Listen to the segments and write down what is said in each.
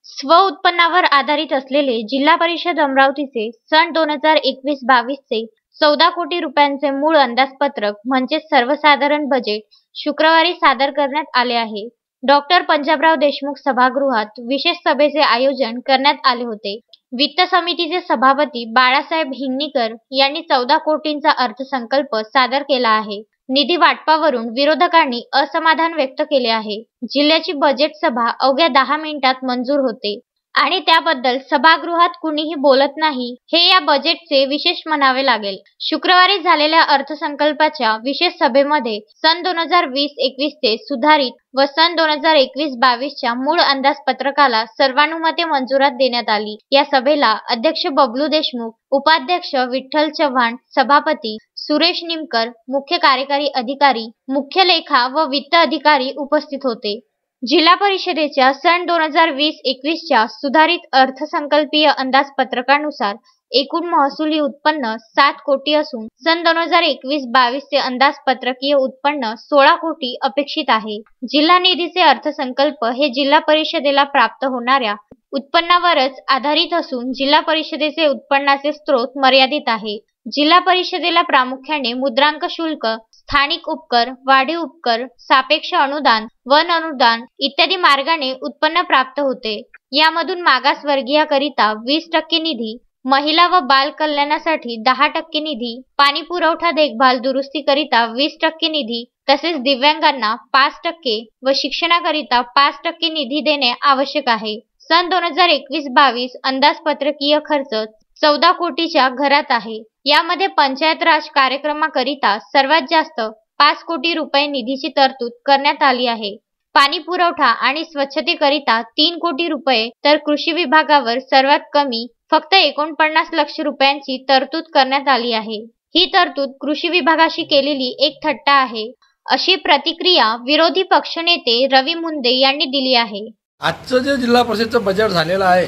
स्व उत्पन्नावर आधारित असलेले जिल्हा परिषद अमरावतीचे सन 2021-22 चे 14 कोटी रुपयांचे मूळ अंदाजपत्रक म्हणजे सर्वसाधारण बजेट शुक्रवारी सादर करण्यात आले आहे। डॉक्टर पंजाबराव देशमुख सभागृहात विशेष सभेचे आयोजन करण्यात आले होते। वित्त समितीचे सभापती बाळासाहेब हिंगणीकर यांनी 14 कोटींचा अर्थसंकल्प सादर केला आहे। निधी वाटपावरून विरोधकांनी असमाधान व्यक्त केले आहे। जिल्ह्याची बजेट सभा अवघ्या 10 मिनिटात मंजूर होते आणि त्याबद्दल सभागृहात कुणीही बोलत नाही, हे या बजेटचे विशेष म्हणावे लागेल। शुक्रवारी झालेल्या अर्थसंकल्पाच्या विशेष सभेमध्ये सन 2020-21 चे सुधारित व सन 2021-22 च्या मूळ अंदाजपत्रकाला सर्वानुमते मंजुरात देण्यात आली। या सभेला अध्यक्ष बबलू देशमुख, उपाध्यक्ष विठ्ठल चव्हाण, सभापती सुरेश निमकर, मुख्य कार्यकारी अधिकारी, मुख्य लेखा व वित्त अधिकारी उपस्थित होते। जिल्हा परिषदेच्या सन 2020-21 च्या सुधारित अर्थसंकल्पीय अंदाजपत्रकानुसार एकूण महसुली उत्पन्न 7 कोटी असून सन 2021-22 चे अंदाजपत्रकीय उत्पन्न 16 कोटी अपेक्षित आहे। जिल्हा निधीचे अर्थसंकल्प हे जिल्हा परिषदेला प्राप्त होणाऱ्या उत्पन्नावरच आधारित असून जिल्हा परिषदेचे उत्पन्नाचे स्रोत मर्यादित आहे। जिल्हा परिषदेला प्रामुख्याने मुद्रांक शुल्क, स्थानिक उपकर, वाढीव उपकर, सापेक्ष अनुदान, वन अनुदान इत्यादी मार्गाने उत्पन्न प्राप्त होते। यामधून मागासवर्गीयाकरिता 20% निधी, महिला व बाल कल्याणासाठी 10% निधी, पाणी पुरवठा देखभाल दुरुस्तीकरिता 20% निधी, तसेच दिव्यांगांना 5% व शिक्षणाकरिता 5% निधी देणे आवश्यक आहे। सन 2021-22 अंदाजपत्रकीय खर्च 14 कोटीच्या घरात आहे। यामध्ये पंचायत राज कार्यक्रमाकरिता सर्वात जास्त 5 कोटी रुपये निधीची तरतूद करण्यात आली आहे। पाणी पुरवठा आणि स्वच्छतेकरिता 3 कोटी रुपये तर कृषी विभागावर सर्वात कमी फक्त 49 लाख रुपयांची तरतूद करण्यात आली आहे। ही तरतूद कृषी विभागाशी केलेली एक थट्टा आहे, अशी प्रतिक्रिया विरोधी पक्षनेते रवी मुंदे यांनी दिली आहे। आजचं जे जिल्हा परिषदचं बजेट झालेलं आहे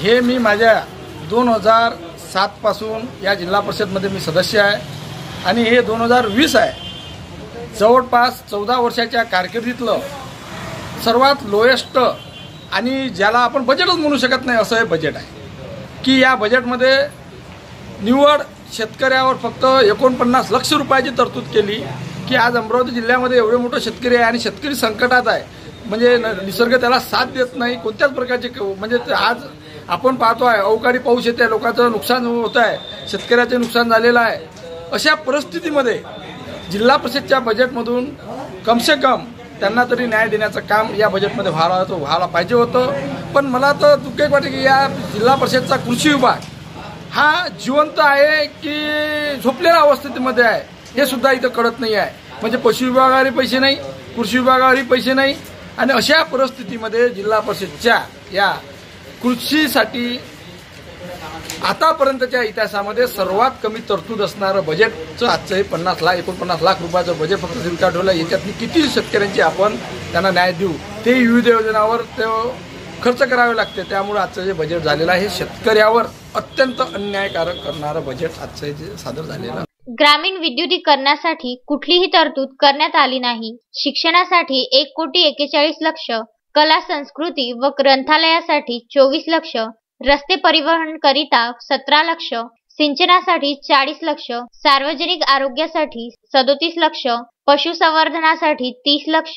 हे मी माझ्या 2007 पासून या जिल्हा परिषदमध्ये मी सदस्य आहे आणि हे 2020 आहे। जवळपास 14 वर्षाच्या कारकिर्दीतलं सर्वात लोएस्ट आणि ज्याला आपण बजेटच म्हणू शकत नाही असं हे बजेट आहे की या बजेटमध्ये निव्वळ शेतकऱ्यावर फक्त 49 लाख रुपयाची तरतूद केली की आज अमरावती जिल्ह्यामध्ये एवढे मोठे शेतकरी आहे आणि शेतकरी संकटात आहे, म्हणजे निसर्ग त्याला साथ देत नाही कोणत्याच प्रकारचे, म्हणजे आज आपण पाहतो आहे अवकाळी पाऊस येते, लोकांचं नुकसान होत आहे, शेतकऱ्याचे नुकसान झालेलं आहे। अशा परिस्थितीमध्ये जिल्हा परिषदच्या बजेटमधून कमसे कम त्यांना तरी न्याय देण्याचं काम या बजेटमध्ये व्हायला पाहिजे होतं। पण मला तर दुःख वाटते की या जिल्हा परिषदचा कृषी विभाग हा जिवंत आहे की झोपलेल्या अवस्थेमध्ये आहे हे सुद्धा इथं कळत नाही आहे। म्हणजे पशु विभागावरही पैसे नाही, कृषी विभागावरही पैसे नाही आणि अशा परिस्थितीमध्ये जिल्हा परिषदच्या या कृषीसाठी आतापर्यंतच्या इतिहासामध्ये सर्वात कमी तरतूद असणारं बजेटचं आजचं हे 49 लाख रुपयाचं बजेट फक्त सिंका ठेवलं। याच्यातली किती शेतकऱ्यांची आपण त्यांना न्याय देऊ, ते विविध योजनांवर ते खर्च करावे लागते। त्यामुळे आजचं जे बजेट झालेलं आहे हे शेतकऱ्यावर अत्यंत अन्यायकारक करणारं बजेट आजचं जे सादर झालेलं आहे। ग्रामीण विद्युतीकरणासाठी कुठलीही तरतूद करण्यात आली नाही। शिक्षणासाठी 1,41 लाख, कला संस्कृती व ग्रंथालयासाठी 24 लाख, रस्ते परिवहन करिता 17 लाख, सिंचनासाठी 40 लाख, सार्वजनिक आरोग्यासाठी 37 लाख, पशुसंवर्धनासाठी 30 लाख,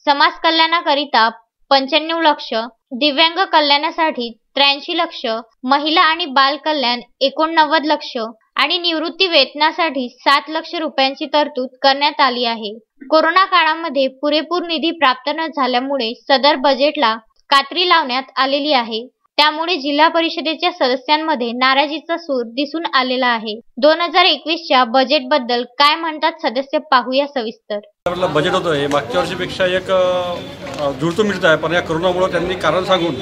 समाज कल्याणाकरिता 95 लाख, दिव्यांग कल्याणासाठी 83 लाख, महिला आणि बाल कल्याण 89 लाख आणि निवृत्ती वेतनासाठी 7 लाख रुपयांची तरतूद करण्यात आली आहे। कोरोना काळामध्ये पुरेपूर निधी प्राप्त न झाल्यामुळे सदर बजेटला कात्री लावण्यात आलेली आहे। त्यामुळे जिल्हा परिषदेच्या सदस्यांमध्ये नाराजीचा सूर दिसून आलेला आहे। 2021 च्या बजेटबद्दल काय म्हणतात सदस्य पाहूया सविस्तर। बजेट होतं हे मागच्या वर्षीपेक्षा एक जुळतं मिळतं आहे, पण या कोरोनामुळे त्यांनी कारण सांगून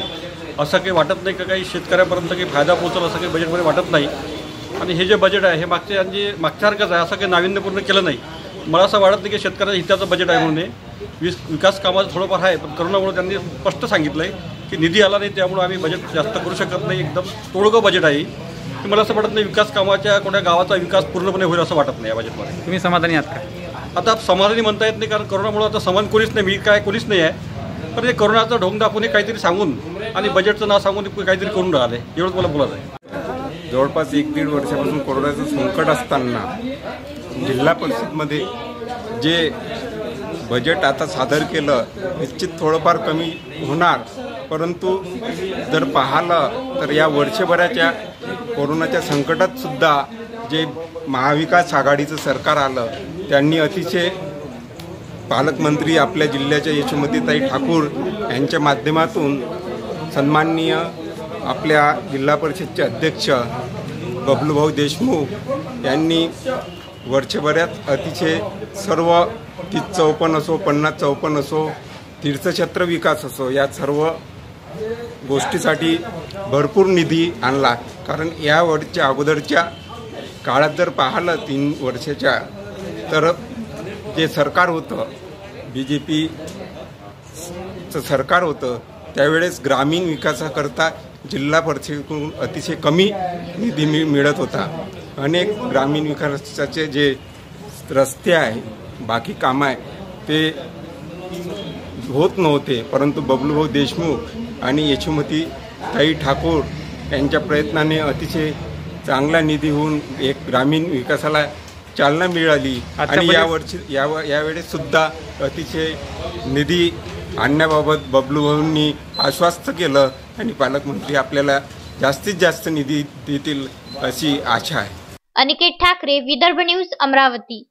असं काही वाटत नाही की काही शेतकऱ्यापर्यंत काही फायदा पोहोचेल असं काही बजेटमध्ये वाटत नाही। आणि हे जे बजेट आहे हे मागच्यासारखंच आहे, असं काही नाविन्यपूर्ण केलं नाही। मला असं वाटत नाही की शेतकऱ्याच्या हिताचं बजेट आहे म्हणून विकास कामाचं थोडंफार आहे, पण कोरोनामुळे त्यांनी स्पष्ट सांगितलं आहे की निधी आला नाही, त्यामुळे आम्ही बजेट जास्त करू शकत नाही। एकदम तोडगं बजेट आहे की मला असं वाटत नाही विकास कामाच्या कोणत्या गावाचा विकास पूर्णपणे होईल असं वाटत नाही या बजेटमध्ये। तुम्ही समाधानी आहात का? आता समाधानी म्हणता येत नाही, कारण करोनामुळे आता समान कोणीच नाही, मी काय कोणीच नाही आहे. पण हे करोनाचं ढोंग दाखवून हे काहीतरी सांगून आणि बजेटचं नाव सांगून काहीतरी करून राहिले, एवढंच मला बोलायचं आहे. जवळपास 1-1.5 वर्षापासून कोरोनाचं संकट असताना जिल्हा परिषदमध्ये जे बजेट आता सादर केलं, निश्चित थोडंफार कमी होणार, परंतु जर पाहिलं तर या वर्षभराच्या कोरोनाच्या संकटात सुद्धा जे महाविकास आघाडीचं सरकार आलं, त्यांनी अतिशय पालकमंत्री आपल्या जिल्ह्याच्या यशोमतीताई ठाकूर यांच्या माध्यमातून सन्माननीय आपल्या जिल्हा परिषदचे अध्यक्ष बबलूभाऊ देशमुख यांनी वर्षभरात अतिशय सर्व 30-54 असो, 50-54 असो, तीर्थक्षेत्र विकास असो, या सर्व गोष्टीसाठी भरपूर निधी आणला. कारण या वर्षच्या अगोदरच्या काळात जर पाहिलं 3 वर्षाच्या, तर जे सरकार होतं, BJPचं सरकार होतं, त्यावेळेस ग्रामीण विकासाकरता जिल्हा परिषदेकडून अतिशय कमी निधी मिळत होता. अनेक ग्रामीण विकासाचे जे रस्ते आहे, बाकी कामं आहे, ते होत नव्हते. परंतु बबलूभाऊ देशमुख आणि यशोमतीताई ठाकूर यांच्या प्रयत्नाने अतिशय चांगला निधी होऊन एक ग्रामीण विकासाला चालना मिळाली. आणि यावेळेस सुद्धा अतिशय निधी आणण्याबाबत बबलूभाऊंनी आश्वस्त केलं आणि पालकमंत्री आपल्याला जास्तीत जास्त निधी देतील अशी आशा आहे. अनिकेत ठाकरे, विदर्भ न्यूज, अमरावती.